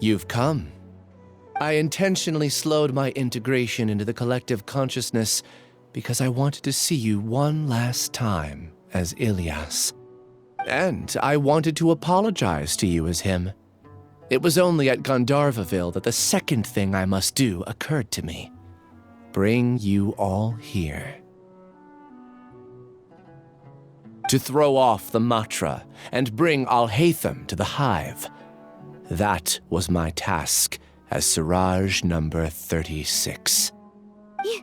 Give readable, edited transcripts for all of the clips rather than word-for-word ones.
You've come. I intentionally slowed my integration into the collective consciousness because I wanted to see you one last time as Ilias. And I wanted to apologize to you as him. It was only at Gandharvaville that the second thing I must do occurred to me. Bring you all here. To throw off the Matra and bring Alhaitham to the hive. That was my task as Siraj number 36. You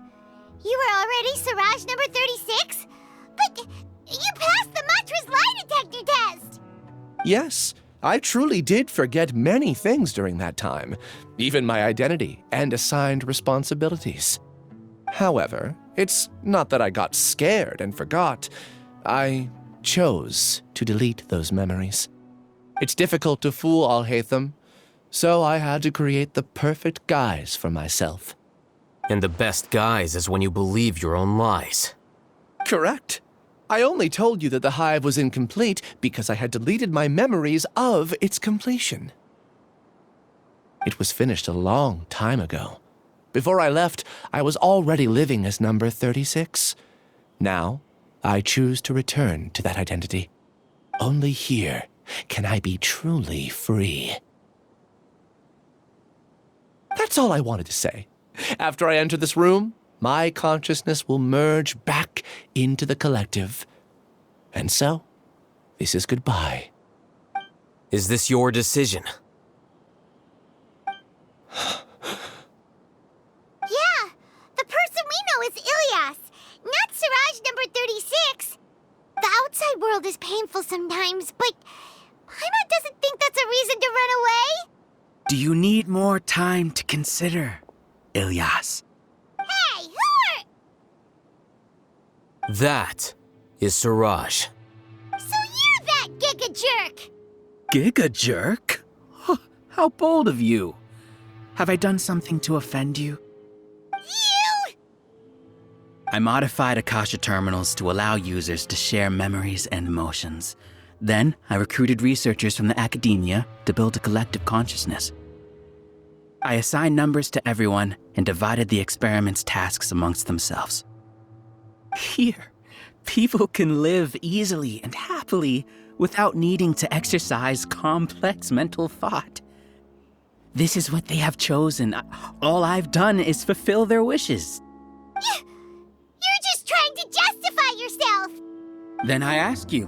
were already Siraj number 36? But you passed the Matra's lie detector test! Yes, I truly did forget many things during that time, even my identity and assigned responsibilities. However, it's not that I got scared and forgot. I chose to delete those memories. It's difficult to fool Alhaitham, so I had to create the perfect guise for myself. And the best guise is when you believe your own lies. Correct. I only told you that the hive was incomplete because I had deleted my memories of its completion. It was finished a long time ago. Before I left, I was already living as number 36. Now, I choose to return to that identity. Only here can I be truly free. That's all I wanted to say. After I enter this room, my consciousness will merge back into the collective. And so, this is goodbye. Is this your decision? Yeah, the person we know is Ilias, not Siraj number 36. The outside world is painful sometimes, but Paimon doesn't think that's a reason to run away. Do you need more time to consider, Ilias? Hey, who are... That is Siraj. So you're that giga jerk! Giga jerk? Huh, how bold of you. Have I done something to offend you? You! I modified Akasha terminals to allow users to share memories and emotions. Then, I recruited researchers from the academia to build a collective consciousness. I assigned numbers to everyone and divided the experiment's tasks amongst themselves. Here, people can live easily and happily without needing to exercise complex mental thought. This is what they have chosen. All I've done is fulfill their wishes. You're just trying to justify yourself! Then I ask you,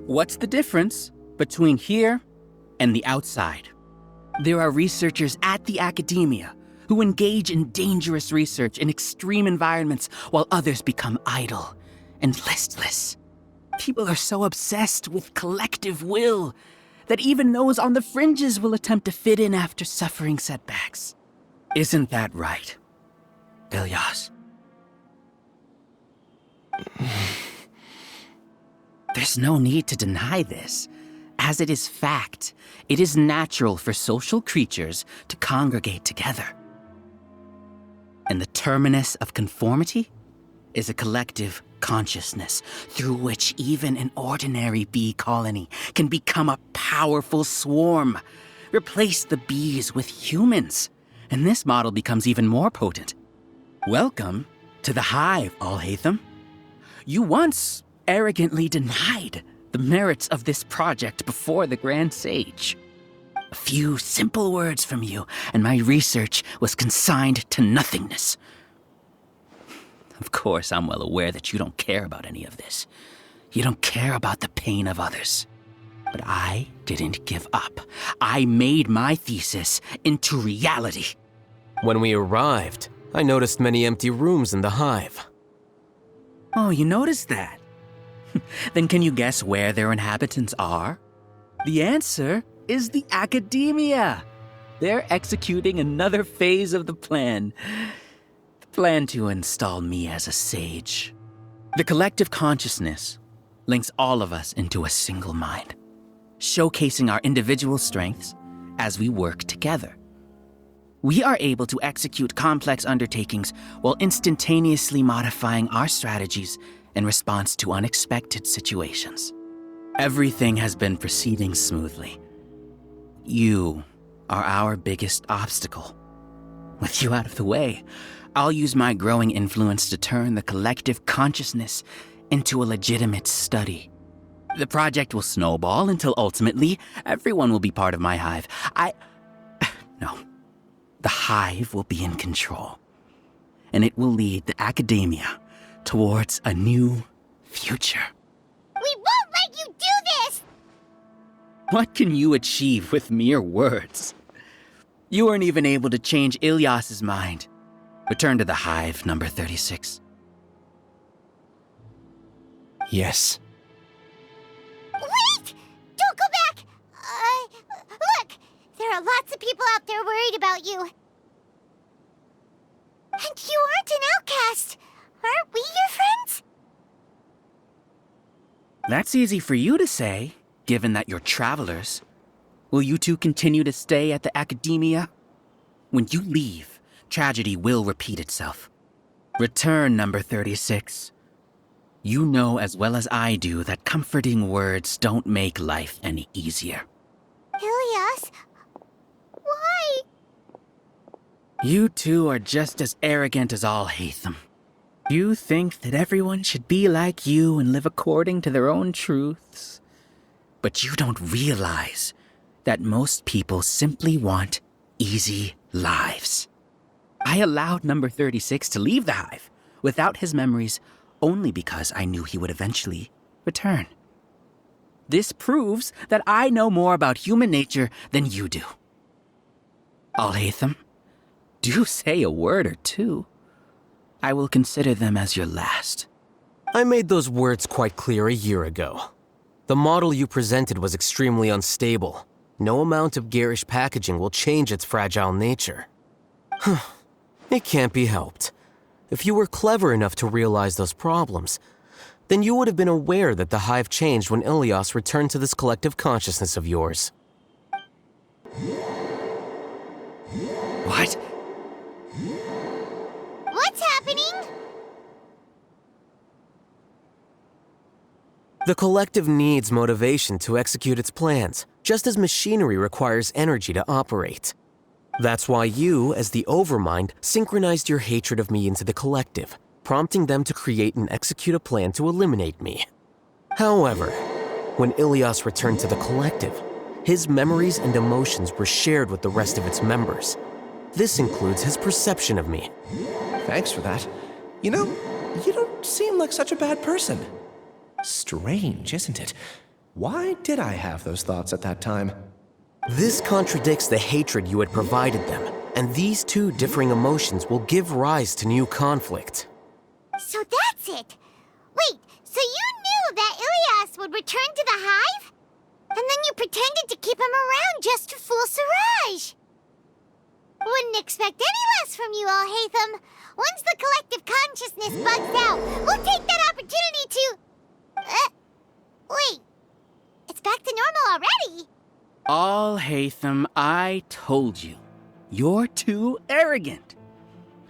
what's the difference between here and the outside? There are researchers at the academia who engage in dangerous research in extreme environments while others become idle and listless. People are so obsessed with collective will that even those on the fringes will attempt to fit in after suffering setbacks. Isn't that right, Ilias? There's no need to deny this. As it is fact, it is natural for social creatures to congregate together. And the terminus of conformity is a collective consciousness through which even an ordinary bee colony can become a powerful swarm. Replace the bees with humans, and this model becomes even more potent. Welcome to the hive, Alhaitham. You once arrogantly denied the merits of this project before the Grand Sage. A few simple words from you, and my research was consigned to nothingness. Of course, I'm well aware that you don't care about any of this. You don't care about the pain of others. But I didn't give up. I made my thesis into reality. When we arrived, I noticed many empty rooms in the hive. Oh, you noticed that? Then can you guess where their inhabitants are? The answer is the academia. They're executing another phase of the plan. The plan to install me as a sage. The collective consciousness links all of us into a single mind, showcasing our individual strengths as we work together. We are able to execute complex undertakings while instantaneously modifying our strategies in response to unexpected situations. Everything has been proceeding smoothly. You are our biggest obstacle. With you out of the way, I'll use my growing influence to turn the collective consciousness into a legitimate study. The project will snowball until ultimately everyone will be part of my hive. No. The hive will be in control. And it will lead the academia towards a new future. We won't let you do this! What can you achieve with mere words? You weren't even able to change Ilyas's mind. Return to the hive, number 36. Yes. Wait! Don't go back! Look! There are lots of people out there worried about you. And you aren't an outcast. Aren't we your friends? That's easy for you to say, given that you're travelers. Will you two continue to stay at the academia? When you leave, tragedy will repeat itself. Return, number 36. You know as well as I do that comforting words don't make life any easier. Ilyas? Why? You two are just as arrogant as all Hatham. You think that everyone should be like you and live according to their own truths. But you don't realize that most people simply want easy lives. I allowed number 36 to leave the hive without his memories only because I knew he would eventually return. This proves that I know more about human nature than you do. Al-Haytham, do say a word or two. I will consider them as your last. I made those words quite clear a year ago. The model you presented was extremely unstable. No amount of garish packaging will change its fragile nature. It can't be helped. If you were clever enough to realize those problems, then you would have been aware that the hive changed when Ilyas returned to this collective consciousness of yours. What? What's happening? The collective needs motivation to execute its plans, just as machinery requires energy to operate. That's why you, as the Overmind, synchronized your hatred of me into the collective, prompting them to create and execute a plan to eliminate me. However, when Ilyas returned to the collective, his memories and emotions were shared with the rest of its members. This includes his perception of me. Thanks for that. You know, you don't seem like such a bad person. Strange, isn't it? Why did I have those thoughts at that time? This contradicts the hatred you had provided them, and these two differing emotions will give rise to new conflict. So that's it. Wait, so you knew that Ilyas would return to the hive? And then you pretended to keep him around just to fool Siraj. Wouldn't expect any less from you, Al-Haytham. Once the collective consciousness bugs out, we'll take that opportunity to... wait. It's back to normal already. Al-Haytham, I told you. You're too arrogant.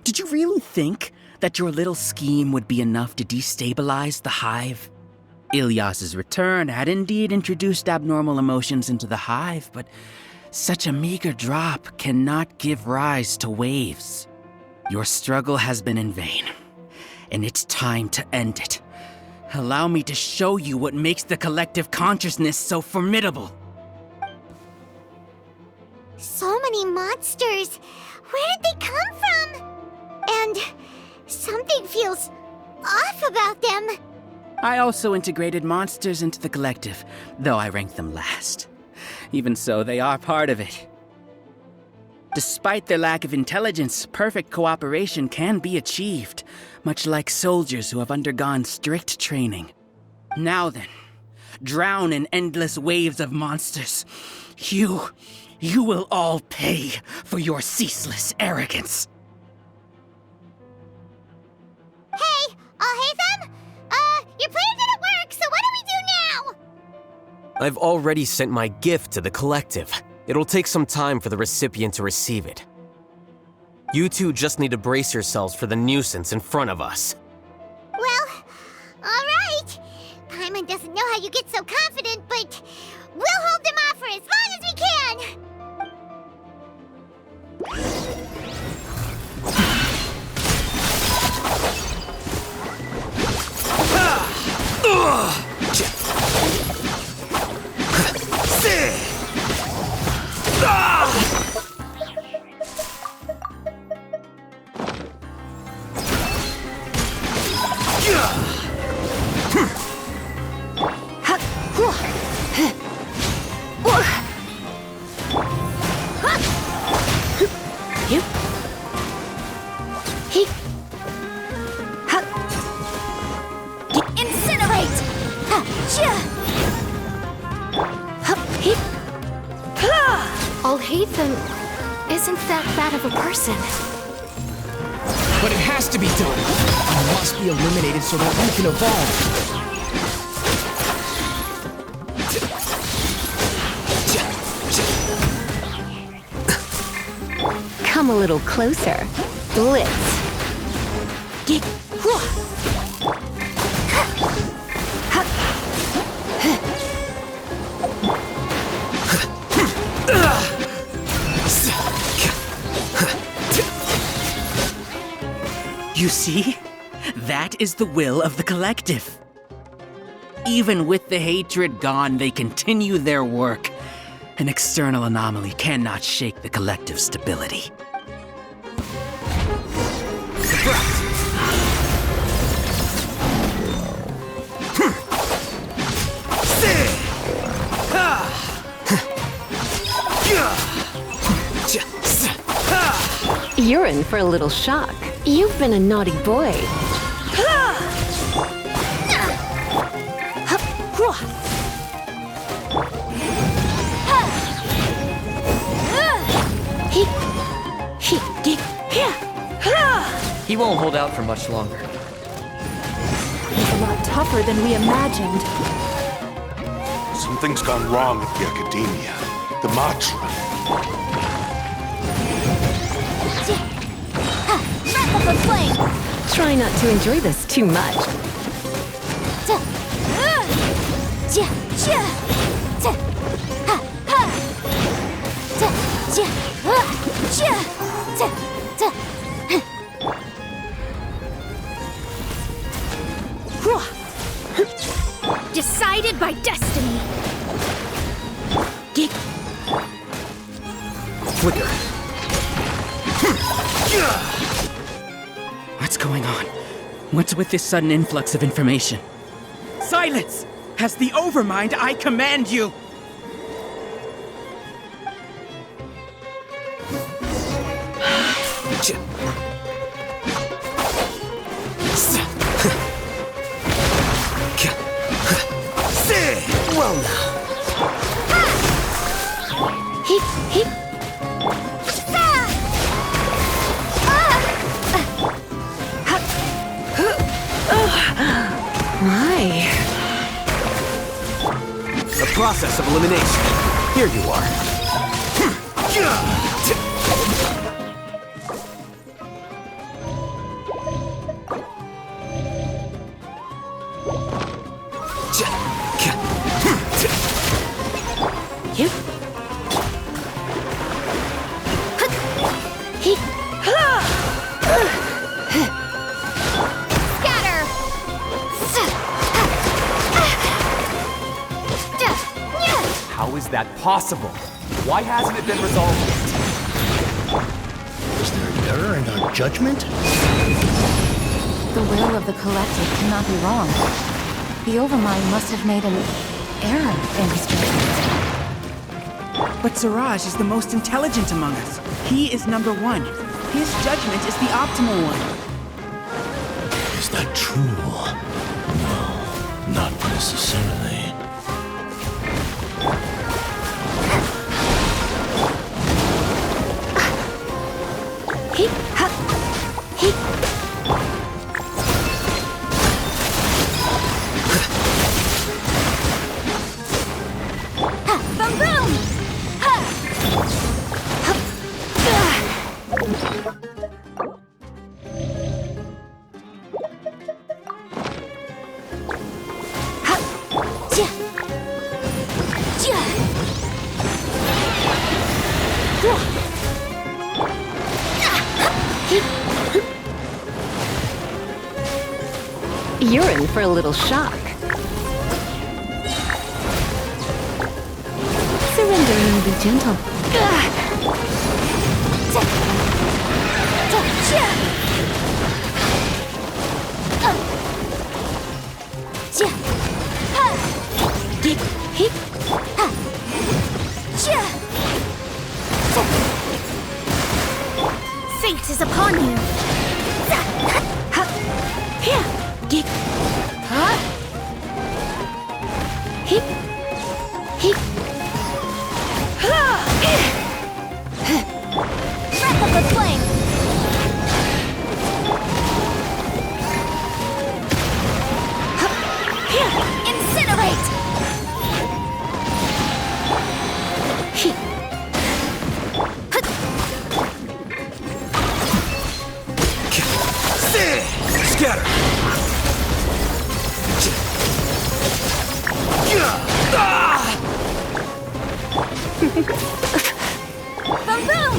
Did you really think that your little scheme would be enough to destabilize the hive? Ilyas's return had indeed introduced abnormal emotions into the hive, but such a meager drop cannot give rise to waves. Your struggle has been in vain, and it's time to end it. Allow me to show you what makes the collective consciousness so formidable. So many monsters. Where did they come from? And something feels off about them. I also integrated monsters into the collective, though I ranked them last. Even so, they are part of it. Despite their lack of intelligence, perfect cooperation can be achieved, much like soldiers who have undergone strict training. Now then, drown in endless waves of monsters. You will all pay for your ceaseless arrogance. Hey, Al-Haytham? Your plan didn't work, so what do we do now? I've already sent my gift to the collective. It'll take some time for the recipient to receive it. You two just need to brace yourselves for the nuisance in front of us. Well, alright. Paimon doesn't know how you get so confident, but we'll hold them off for as long as we can. Incinerate! I'll hate them. Isn't that bad of a person? But it has to be done. I must be eliminated so that we can evolve. Come a little closer. Blitz. You see? That is the will of the collective. Even with the hatred gone, they continue their work. An external anomaly cannot shake the collective's stability. You're in for a little shock. You've been a naughty boy. He won't hold out for much longer. He's a lot tougher than we imagined. Something's gone wrong at the Academia. The mantra. Wrap up a flame! Try not to enjoy this too much. Decided by destiny. Flicker. What's going on? What's with this sudden influx of information? Silence! As the Overmind, I command you! Well now. My. The process of elimination. Here you are. Scatter! How is that possible? Why hasn't it been resolved yet? Is there an error in our judgment? The will of the collective cannot be wrong. The Overmind must have made an error in his judgment. But Siraj is the most intelligent among us. He is number one. His judgment is the optimal one. Is that true? No, not necessarily. Boom boom! You're in for a little shock. be gentle. Fate is upon you. Breath of the flame. Incinerate. Scatter! Boom boom.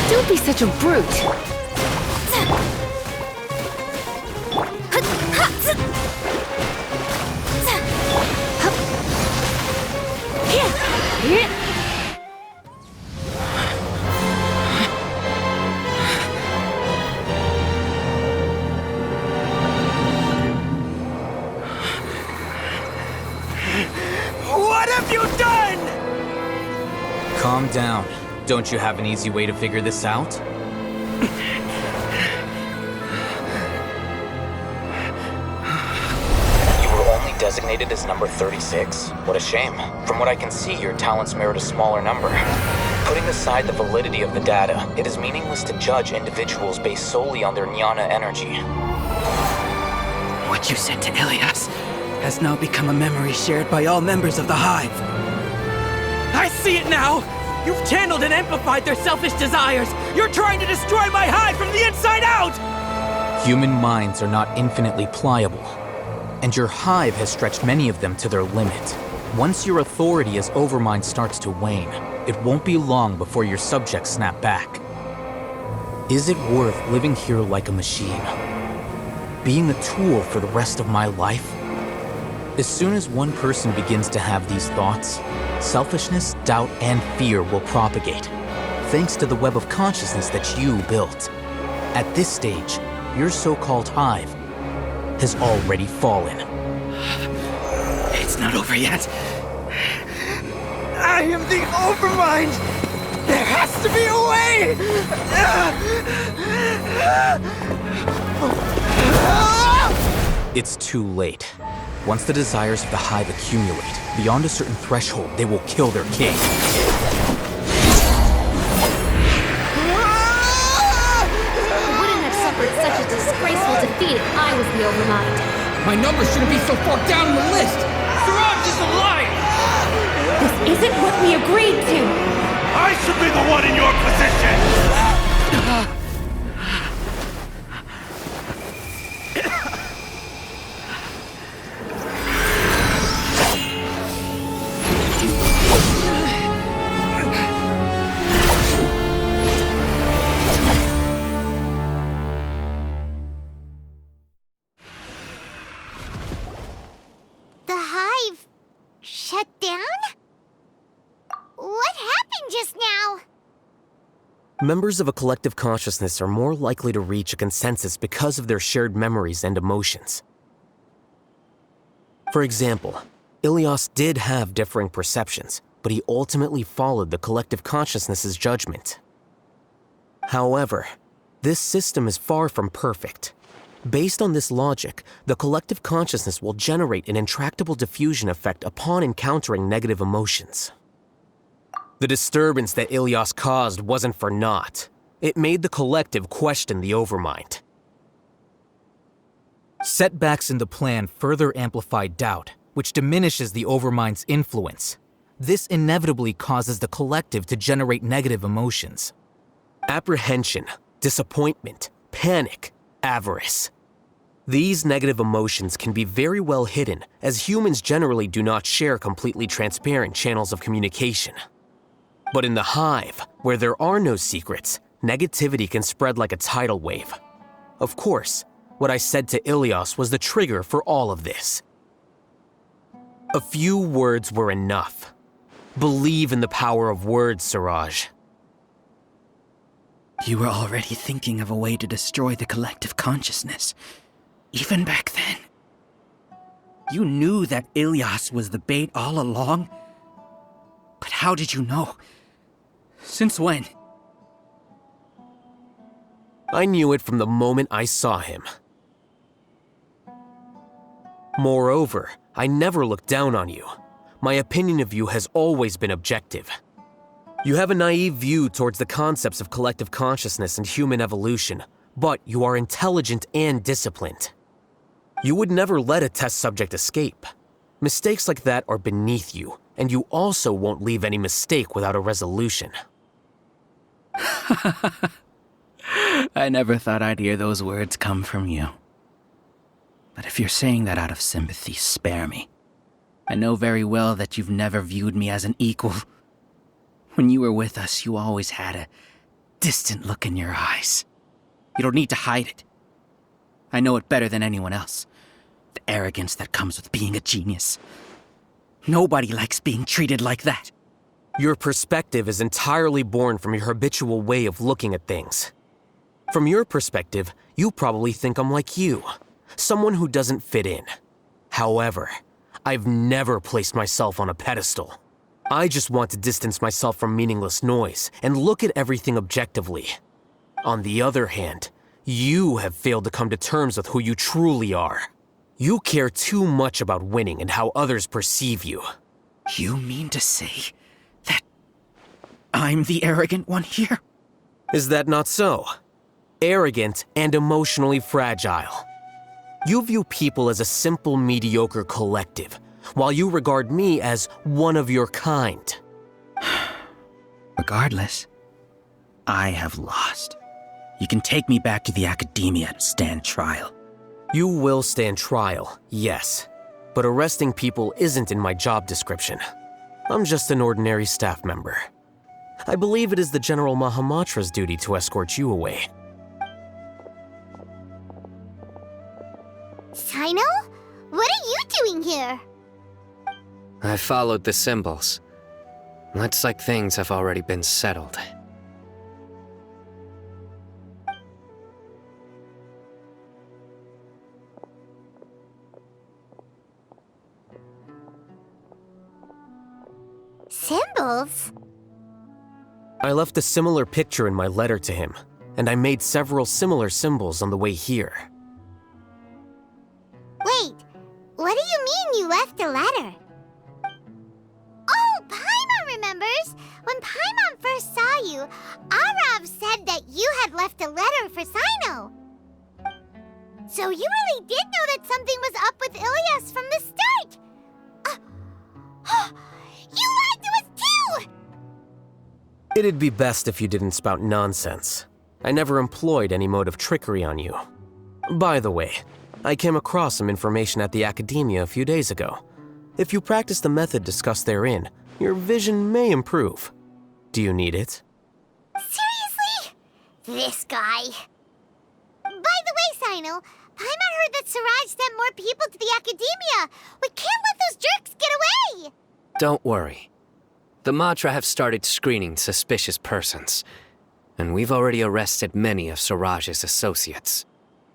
Don't be such a brute. What have you done? Calm down. Don't you have an easy way to figure this out? You were only designated as number 36? What a shame. From what I can see, your talents merit a smaller number. Putting aside the validity of the data, it is meaningless to judge individuals based solely on their jnana energy. What you said to Ilias has now become a memory shared by all members of the Hive. I see it now! You've channeled and amplified their selfish desires! You're trying to destroy my Hive from the inside out! Human minds are not infinitely pliable, and your Hive has stretched many of them to their limit. Once your authority as Overmind starts to wane, it won't be long before your subjects snap back. Is it worth living here like a machine? Being a tool for the rest of my life? As soon as one person begins to have these thoughts, selfishness, doubt, and fear will propagate, thanks to the web of consciousness that you built. At this stage, your so-called Hive has already fallen. It's not over yet. I am the Overmind! There has to be a way! It's too late. Once the desires of the Hive accumulate, beyond a certain threshold, they will kill their king. I wouldn't have suffered such a disgraceful defeat if I was the Overmind. My number shouldn't be so far down the list! Siraj is a liar! This isn't what we agreed to! I should be the one in your position! The Hive shut down? What happened just now? Members of a collective consciousness are more likely to reach a consensus because of their shared memories and emotions. For example, Ilias did have differing perceptions, but he ultimately followed the collective consciousness's judgment. However, this system is far from perfect. Based on this logic, the collective consciousness will generate an intractable diffusion effect upon encountering negative emotions. The disturbance that Ilias caused wasn't for naught. It made the collective question the Overmind. Setbacks in the plan further amplify doubt, which diminishes the Overmind's influence. This inevitably causes the collective to generate negative emotions. Apprehension, disappointment, panic, avarice. These negative emotions can be very well hidden, as humans generally do not share completely transparent channels of communication. But in the hive, where there are no secrets, negativity can spread like a tidal wave. Of course, what I said to Ilias was the trigger for all of this. A few words were enough. Believe in the power of words, Siraj. You were already thinking of a way to destroy the collective consciousness. Even back then. You knew that Ilias was the bait all along? But how did you know? Since when? I knew it from the moment I saw him. Moreover, I never looked down on you. My opinion of you has always been objective. You have a naive view towards the concepts of collective consciousness and human evolution, but you are intelligent and disciplined. You would never let a test subject escape. Mistakes like that are beneath you, and you also won't leave any mistake without a resolution. I never thought I'd hear those words come from you. But if you're saying that out of sympathy, spare me. I know very well that you've never viewed me as an equal. When you were with us, you always had a distant look in your eyes. You don't need to hide it. I know it better than anyone else. The arrogance that comes with being a genius. Nobody likes being treated like that. Your perspective is entirely born from your habitual way of looking at things. From your perspective, you probably think I'm like you, someone who doesn't fit in. However, I've never placed myself on a pedestal. I just want to distance myself from meaningless noise and look at everything objectively. On the other hand, you have failed to come to terms with who you truly are. You care too much about winning and how others perceive you. You mean to say that I'm the arrogant one here? Is that not so? Arrogant and emotionally fragile. You view people as a simple, mediocre collective, while you regard me as one of your kind. Regardless, I have lost. You can take me back to the academia to stand trial. You will stand trial, yes. But arresting people isn't in my job description. I'm just an ordinary staff member. I believe it is the General Mahamatra's duty to escort you away. Sino? What are you doing here? I followed the symbols. Looks like things have already been settled. Symbols? I left a similar picture in my letter to him, and I made several similar symbols on the way here. Wait, what do you mean you left a letter? Oh, Paimon remembers! When Paimon first saw you, Arav said that you had left a letter for Sino. So you really did know that something was up with Ilias from the start! You lied to us too! It'd be best if you didn't spout nonsense. I never employed any mode of trickery on you. By the way, I came across some information at the academia a few days ago. If you practice the method discussed therein, your vision may improve. Do you need it? Seriously? This guy. By the way, Sino, Paimon heard that Siraj sent more people to the academia. We can't let those jerks get away! Don't worry. The Matra have started screening suspicious persons, and we've already arrested many of Siraj's associates.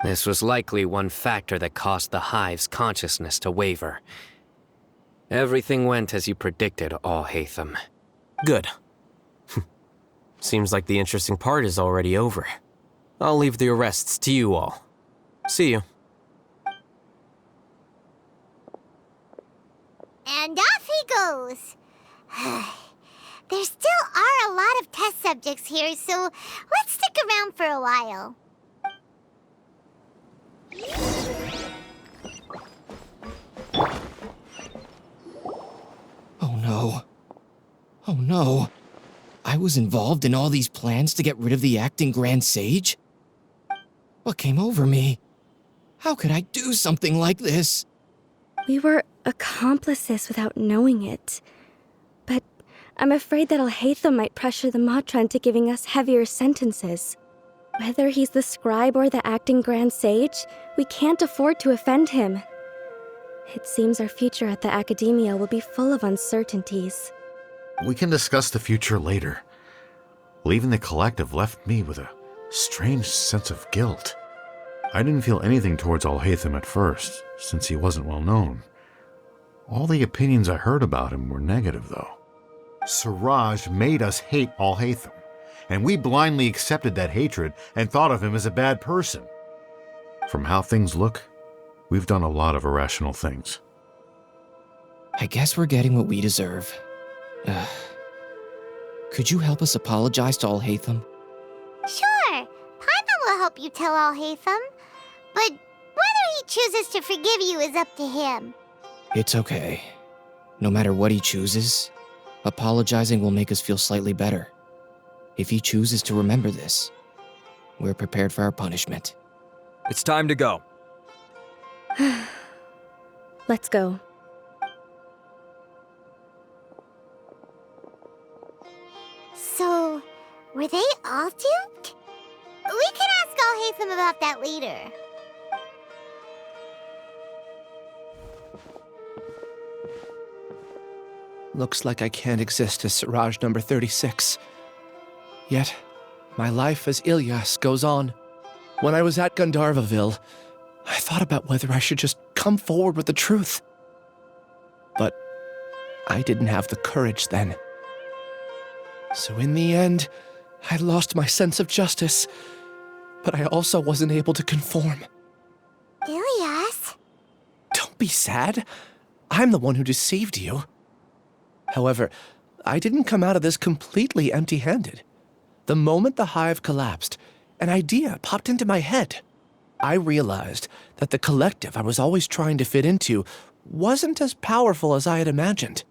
This was likely one factor that caused the Hive's consciousness to waver. Everything went as you predicted, All-Hatham. Good. Seems like the interesting part is already over. I'll leave the arrests to you all. See you. And off he goes. There still are a lot of test subjects here, so let's stick around for a while. Oh no. Oh no. I was involved in all these plans to get rid of the acting Grand Sage? What came over me? How could I do something like this? We were accomplices without knowing it. But I'm afraid that Alhaitham might pressure the Matra into giving us heavier sentences. Whether he's the scribe or the acting Grand Sage, we can't afford to offend him. It seems our future at the Academia will be full of uncertainties. We can discuss the future later. Leaving the collective left me with a strange sense of guilt. I didn't feel anything towards Alhaitham at first, since he wasn't well known. All the opinions I heard about him were negative, though. Siraj made us hate Alhaitham, and we blindly accepted that hatred and thought of him as a bad person. From how things look, we've done a lot of irrational things. I guess we're getting what we deserve. Could you help us apologize to Alhaitham? Sure, Paimon will help you tell Alhaitham. But whether he chooses to forgive you is up to him. It's okay. No matter what he chooses, apologizing will make us feel slightly better. If he chooses to remember this, we're prepared for our punishment. It's time to go. Let's go. So, were they all duped? We can ask Alhaitham about that later. Looks like I can't exist as Siraj number 36. Yet, my life as Ilyas goes on. When I was at Gandharvaville, I thought about whether I should just come forward with the truth. But I didn't have the courage then. So in the end, I lost my sense of justice, but I also wasn't able to conform. Ilyas? Don't be sad. I'm the one who deceived you. However, I didn't come out of this completely empty-handed. The moment the hive collapsed, an idea popped into my head. I realized that the collective I was always trying to fit into wasn't as powerful as I had imagined.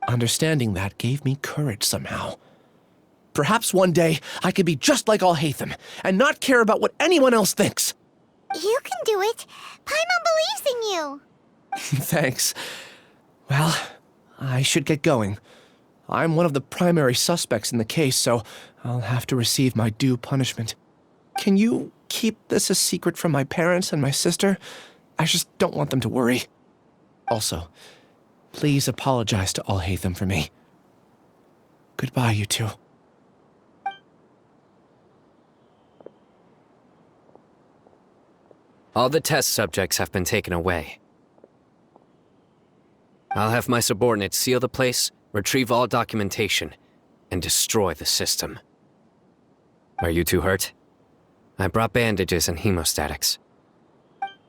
Understanding that gave me courage somehow. Perhaps one day I could be just like Alhaitham and not care about what anyone else thinks. You can do it. Paimon believes in you. Thanks. Well, I should get going. I'm one of the primary suspects in the case, so I'll have to receive my due punishment. Can you keep this a secret from my parents and my sister? I just don't want them to worry. Also, please apologize to Alhaitham for me. Goodbye, you two. All the test subjects have been taken away. I'll have my subordinates seal the place, retrieve all documentation, and destroy the system. Are you two hurt? I brought bandages and hemostatics.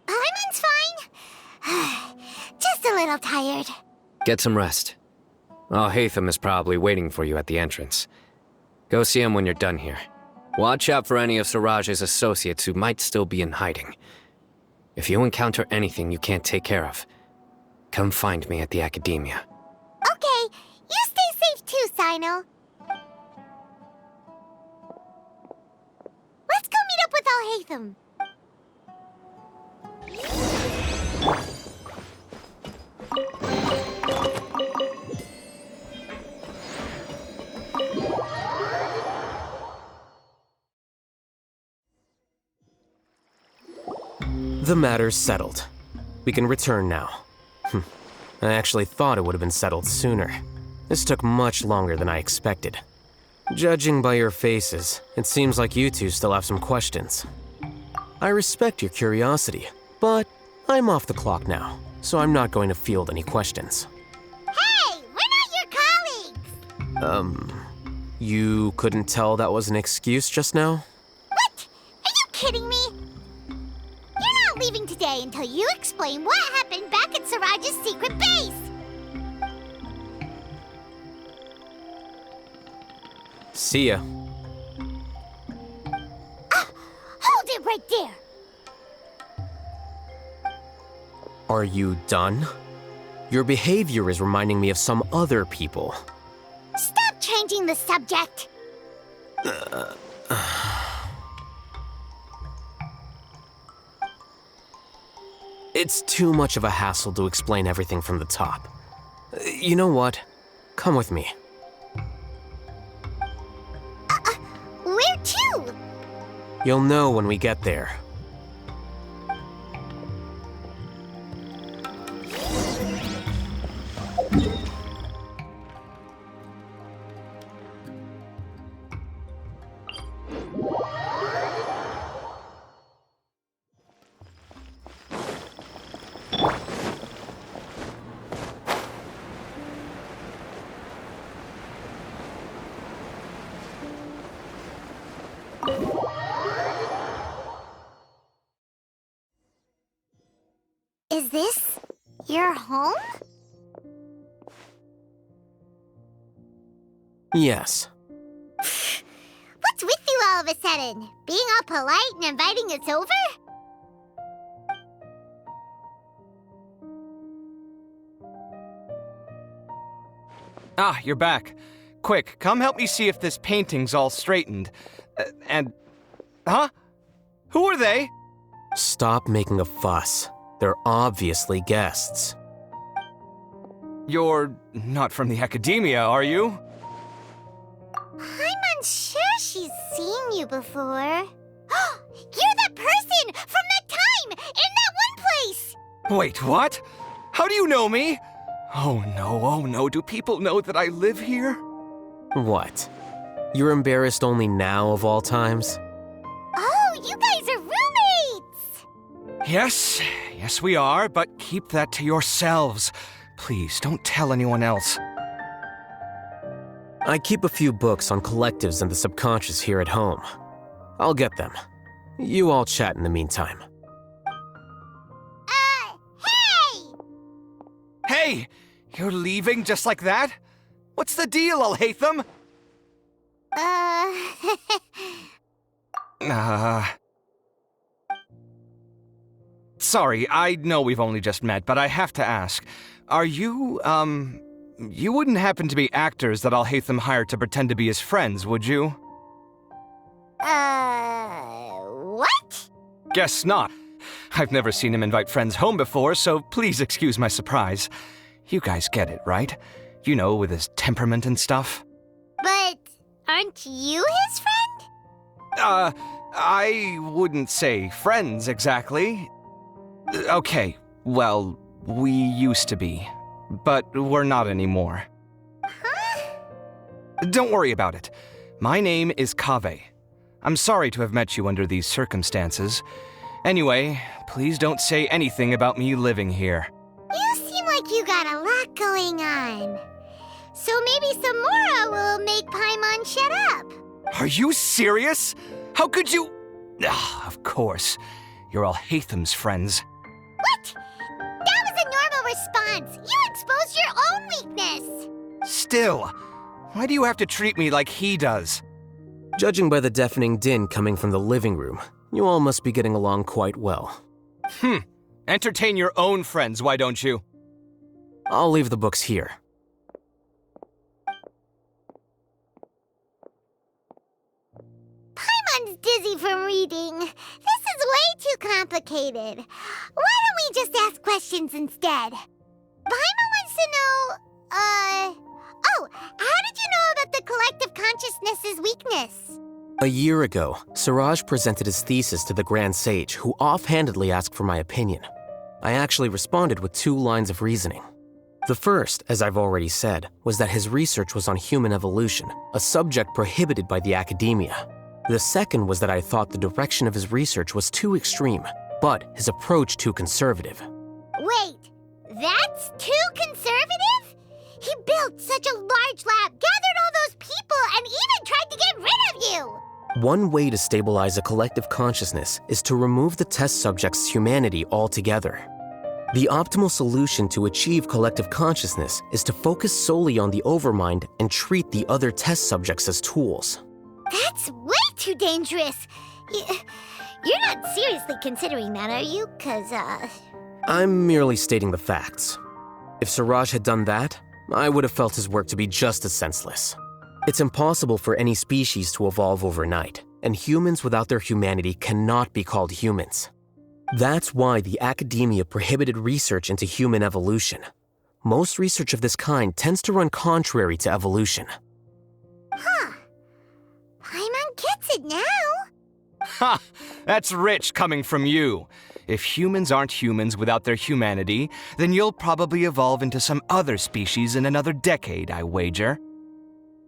Paimon's fine. Just a little tired. Get some rest. Alhaitham is probably waiting for you at the entrance. Go see him when you're done here. Watch out for any of Siraj's associates who might still be in hiding. If you encounter anything you can't take care of, come find me at the Academia. Okay, you stay safe too, Sino. Let's go meet up with Alhaitham. The matter's settled. We can return now. I actually thought it would have been settled sooner. This took much longer than I expected. Judging by your faces, it seems like you two still have some questions. I respect your curiosity, but I'm off the clock now, so I'm not going to field any questions. Hey, we're not your colleagues! You couldn't tell that was an excuse just now? What? Are you kidding me? You're not leaving today until you explain what happened back at Siraj's secret base! See ya. Hold it right there! Are you done? Your behavior is reminding me of some other people. Stop changing the subject! It's too much of a hassle to explain everything from the top. You know what? Come with me. Where to? You'll know when we get there. Is this your home? Yes. What's with you all of a sudden? Being all polite and inviting us over? Ah, you're back. Quick, come help me see if this painting's all straightened. Huh? Who are they? Stop making a fuss. They're obviously guests. You're not from the academia, are you? I'm unsure she's seen you before. You're that person from that time in that one place! Wait, what? How do you know me? Oh no, do people know that I live here? What? You're embarrassed only now of all times? Oh, you guys are roommates! Yes, we are, but keep that to yourselves. Please, don't tell anyone else. I keep a few books on collectives and the subconscious here at home. I'll get them. You all chat in the meantime. Hey! Hey! You're leaving just like that? What's the deal, Alhaitham? Sorry, I know we've only just met, but I have to ask. Are you, you wouldn't happen to be actors that Alhaitham hired to pretend to be his friends, would you? What? Guess not. I've never seen him invite friends home before, so please excuse my surprise. You guys get it, right? You know, with his temperament and stuff. But aren't you his friend? I wouldn't say friends exactly. Okay, well, we used to be, but we're not anymore. Huh? Don't worry about it. My name is Kaveh. I'm sorry to have met you under these circumstances. Anyway, please don't say anything about me living here. You seem like you got a lot going on. So maybe Samora will make Paimon shut up. Are you serious? How could you? Of course. You're Alhaitham's friends. What? That was a normal response. You exposed your own weakness. Still, why do you have to treat me like he does? Judging by the deafening din coming from the living room, you all must be getting along quite well. Entertain your own friends, why don't you? I'll leave the books here. Paimon's dizzy from reading. This is way too complicated. Why don't we just ask questions instead? Paimon wants to know, how did you know about the collective consciousness's weakness? A year ago, Siraj presented his thesis to the Grand Sage, who offhandedly asked for my opinion. I actually responded with 2 lines of reasoning. The first, as I've already said, was that his research was on human evolution, a subject prohibited by the academia. The second was that I thought the direction of his research was too extreme, but his approach too conservative. Wait, that's too conservative? He built such a large lab, gathered all those people, and even tried to get rid of you! One way to stabilize a collective consciousness is to remove the test subject's humanity altogether. The optimal solution to achieve collective consciousness is to focus solely on the overmind and treat the other test subjects as tools. That's way too dangerous. You're not seriously considering that, are you? 'Cause, I'm merely stating the facts. If Siraj had done that, I would have felt his work to be just as senseless. It's impossible for any species to evolve overnight, and humans without their humanity cannot be called humans. That's why the academia prohibited research into human evolution. Most research of this kind tends to run contrary to evolution. Huh. Paimon gets it now. Ha! That's rich coming from you. If humans aren't humans without their humanity, then you'll probably evolve into some other species in another decade, I wager.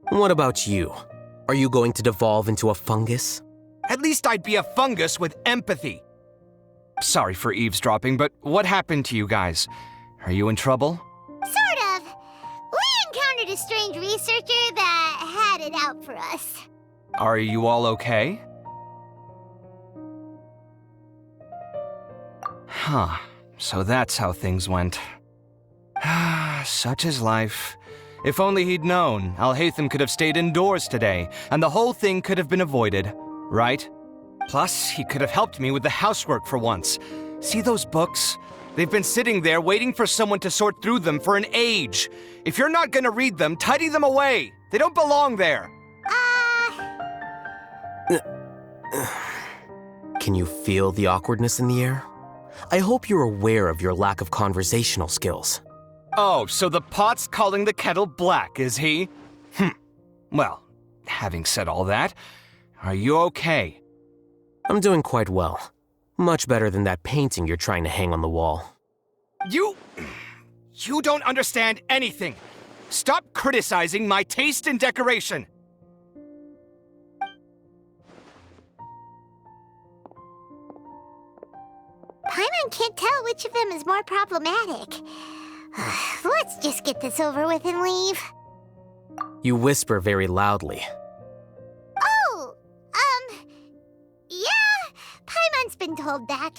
What about you? Are you going to devolve into a fungus? At least I'd be a fungus with empathy. Sorry for eavesdropping, but what happened to you guys? Are you in trouble? Sort of. We encountered a strange researcher that had it out for us. Are you all okay? Huh. So that's how things went. Such is life. If only he'd known, Alhaitham could have stayed indoors today, and the whole thing could have been avoided, right? Plus, he could have helped me with the housework for once. See those books? They've been sitting there waiting for someone to sort through them for an age. If you're not gonna read them, tidy them away. They don't belong there. Can you feel the awkwardness in the air? I hope you're aware of your lack of conversational skills. Oh, so the pot's calling the kettle black, is he? Well, having said all that, are you okay? I'm doing quite well. Much better than that painting you're trying to hang on the wall. You don't understand anything. Stop criticizing my taste in decoration. Paimon can't tell which of them is more problematic. Let's just get this over with and leave. You whisper very loudly. Oh, yeah, Paimon's been told that.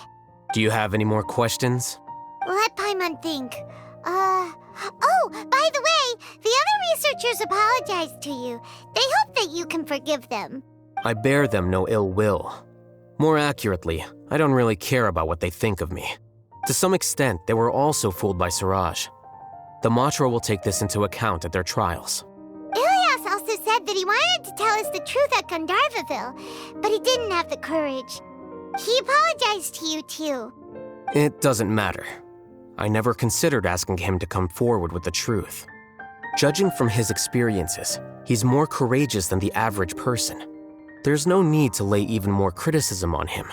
Do you have any more questions? Let Paimon think. Oh, by the way, the other researchers apologized to you. They hope that you can forgive them. I bear them no ill will. More accurately, I don't really care about what they think of me. To some extent, they were also fooled by Siraj. The Matra will take this into account at their trials. Ilias also said that he wanted to tell us the truth at Gandharvaville, but he didn't have the courage. He apologized to you, too. It doesn't matter. I never considered asking him to come forward with the truth. Judging from his experiences, he's more courageous than the average person. There's no need to lay even more criticism on him.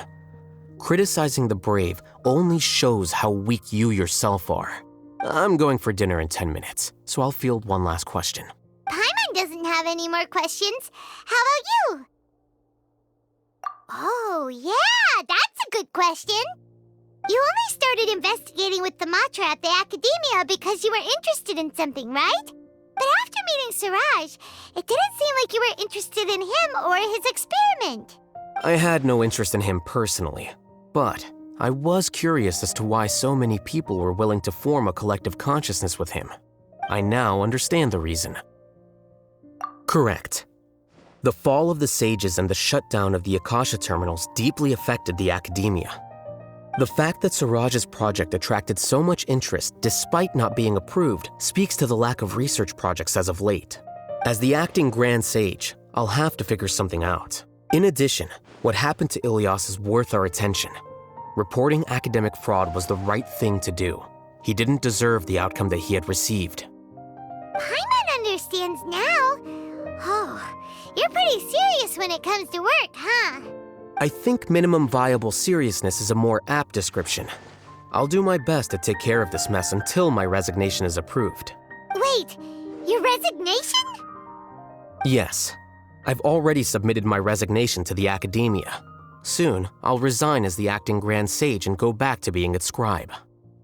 Criticizing the brave only shows how weak you yourself are. I'm going for dinner in 10 minutes, so I'll field one last question. Paimon doesn't have any more questions. How about you? Oh, yeah, that's a good question. You only started investigating with the Matra at the Academia because you were interested in something, right? But after meeting Siraj, it didn't seem like you were interested in him or his experiment. I had no interest in him personally, but I was curious as to why so many people were willing to form a collective consciousness with him. I now understand the reason. Correct. The fall of the sages and the shutdown of the Akasha terminals deeply affected the Academia. The fact that Siraj's project attracted so much interest despite not being approved speaks to the lack of research projects as of late. As the acting Grand Sage, I'll have to figure something out. In addition, what happened to Ilias is worth our attention. Reporting academic fraud was the right thing to do. He didn't deserve the outcome that he had received. Paimon understands now. Oh, you're pretty serious when it comes to work, huh? I think minimum viable seriousness is a more apt description. I'll do my best to take care of this mess until my resignation is approved. Wait, your resignation? Yes. I've already submitted my resignation to the Academia. Soon, I'll resign as the acting Grand Sage and go back to being its scribe.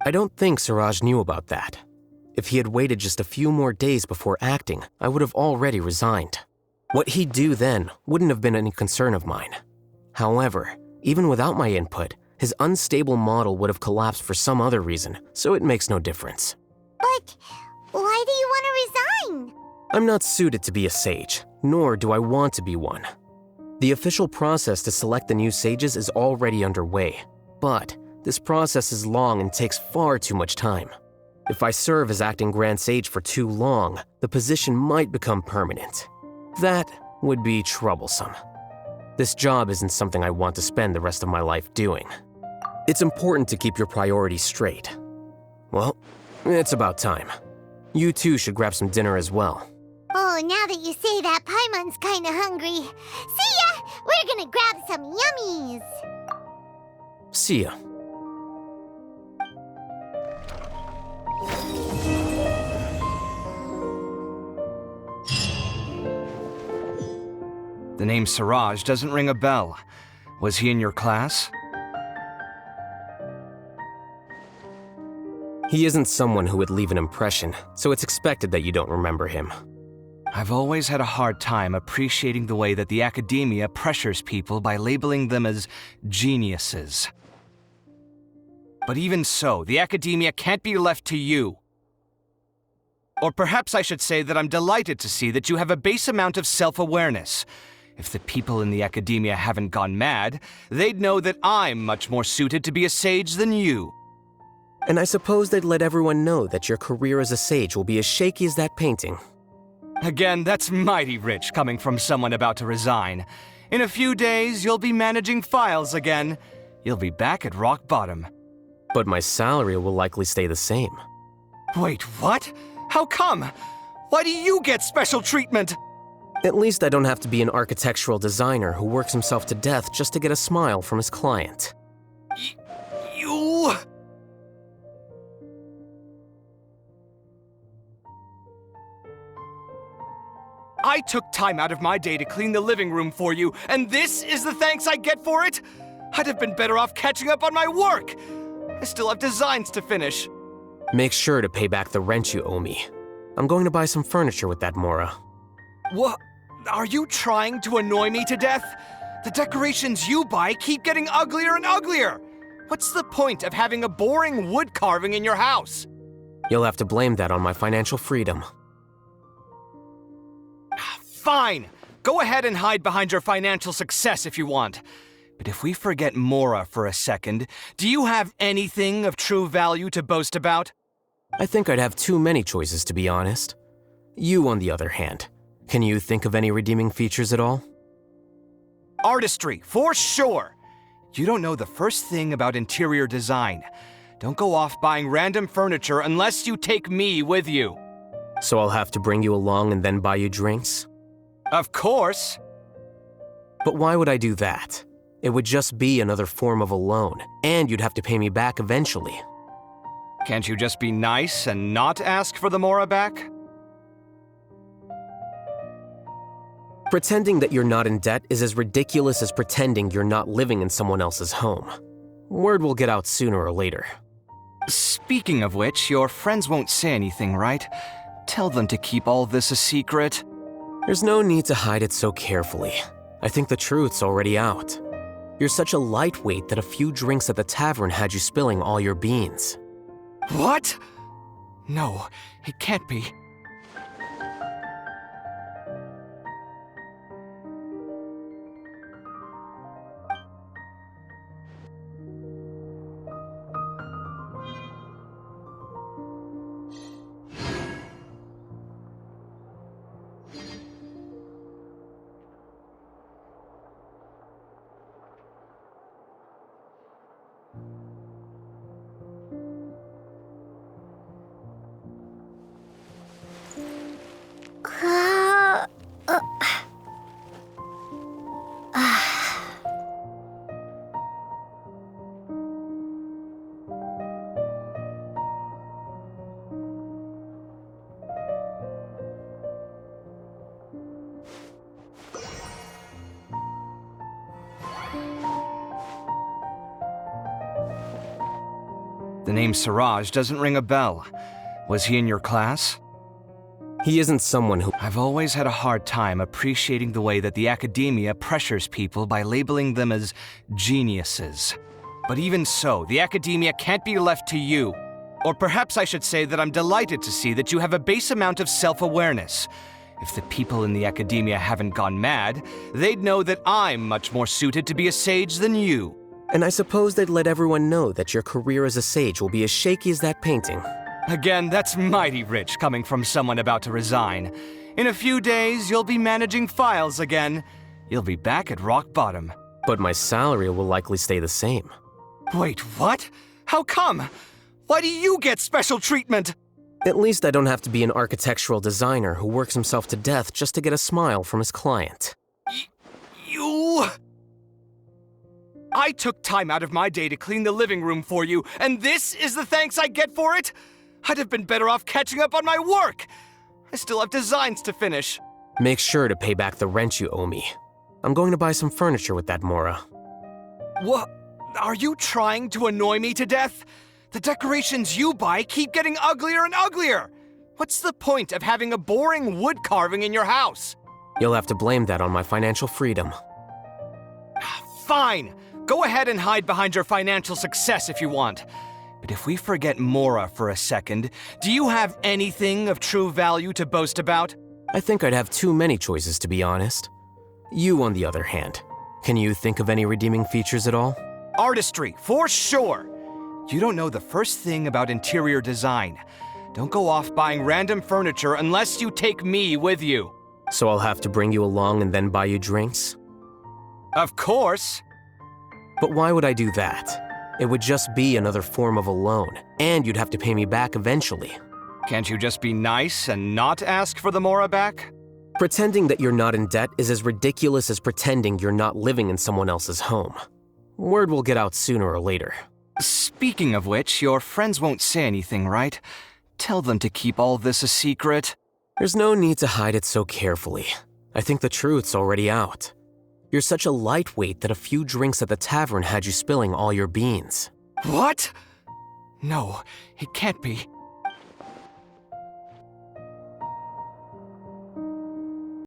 I don't think Siraj knew about that. If he had waited just a few more days before acting, I would have already resigned. What he'd do then wouldn't have been any concern of mine. However, even without my input, his unstable model would have collapsed for some other reason, so it makes no difference. But why do you want to resign? I'm not suited to be a sage, nor do I want to be one. The official process to select the new sages is already underway, but this process is long and takes far too much time. If I serve as acting Grand Sage for too long, the position might become permanent. That would be troublesome. This job isn't something I want to spend the rest of my life doing. It's important to keep your priorities straight. Well, it's about time. You two should grab some dinner as well. Oh, now that you say that, Paimon's kinda hungry. See ya! We're gonna grab some yummies! See ya. The name Siraj doesn't ring a bell. Was he in your class? He isn't someone who would leave an impression, so it's expected that you don't remember him. I've always had a hard time appreciating the way that the academia pressures people by labeling them as geniuses. But even so, the academia can't be left to you. Or perhaps I should say that I'm delighted to see that you have a base amount of self-awareness. If the people in the academia haven't gone mad, they'd know that I'm much more suited to be a sage than you. And I suppose they'd let everyone know that your career as a sage will be as shaky as that painting. Again, that's mighty rich coming from someone about to resign. In a few days, you'll be managing files again. You'll be back at rock bottom. But my salary will likely stay the same. Wait, what? How come? Why do you get special treatment? At least I don't have to be an architectural designer who works himself to death just to get a smile from his client. You... I took time out of my day to clean the living room for you, and this is the thanks I get for it? I'd have been better off catching up on my work. I still have designs to finish. Make sure to pay back the rent you owe me. I'm going to buy some furniture with that, Mora. What? Are you trying to annoy me to death? The decorations you buy keep getting uglier and uglier. What's the point of having a boring wood carving in your house? You'll have to blame that on my financial freedom. Fine. Go ahead and hide behind your financial success if you want. But if we forget Mora for a second, do you have anything of true value to boast about? I think I'd have too many choices, to be honest. You, on the other hand, can you think of any redeeming features at all? Artistry, for sure. You don't know the first thing about interior design. Don't go off buying random furniture unless you take me with you. So I'll have to bring you along and then buy you drinks? Of course. But why would I do that? It would just be another form of a loan, and you'd have to pay me back eventually. Can't you just be nice and not ask for the Mora back? Pretending that you're not in debt is as ridiculous as pretending you're not living in someone else's home. Word will get out sooner or later. Speaking of which, your friends won't say anything, right? Tell them to keep all this a secret. There's no need to hide it so carefully. I think the truth's already out. You're such a lightweight that a few drinks at the tavern had you spilling all your beans. What? No, it can't be. The name Siraj doesn't ring a bell. Was he in your class? He isn't someone who... I've always had a hard time appreciating the way that the academia pressures people by labeling them as geniuses. But even so, the academia can't be left to you. Or perhaps I should say that I'm delighted to see that you have a base amount of self-awareness. If the people in the academia haven't gone mad, they'd know that I'm much more suited to be a sage than you. And I suppose they'd let everyone know that your career as a sage will be as shaky as that painting. Again, that's mighty rich coming from someone about to resign. In a few days, you'll be managing files again. You'll be back at rock bottom. But my salary will likely stay the same. Wait, what? How come? Why do you get special treatment? At least I don't have to be an architectural designer who works himself to death just to get a smile from his client. You... I took time out of my day to clean the living room for you, and this is the thanks I get for it? I'd have been better off catching up on my work. I still have designs to finish. Make sure to pay back the rent you owe me. I'm going to buy some furniture with that, Mora. What? Are you trying to annoy me to death? The decorations you buy keep getting uglier and uglier. What's the point of having a boring wood carving in your house? You'll have to blame that on my financial freedom. Fine. Go ahead and hide behind your financial success if you want. But if we forget Mora for a second, do you have anything of true value to boast about? I think I'd have too many choices, to be honest. You, on the other hand, can you think of any redeeming features at all? Artistry, for sure. You don't know the first thing about interior design. Don't go off buying random furniture unless you take me with you. So I'll have to bring you along and then buy you drinks? Of course. But why would I do that? It would just be another form of a loan, and you'd have to pay me back eventually. Can't you just be nice and not ask for the Mora back? Pretending that you're not in debt is as ridiculous as pretending you're not living in someone else's home. Word will get out sooner or later. Speaking of which, your friends won't say anything, right? Tell them to keep all this a secret. There's no need to hide it so carefully. I think the truth's already out. You're such a lightweight that a few drinks at the tavern had you spilling all your beans. What? No, it can't be.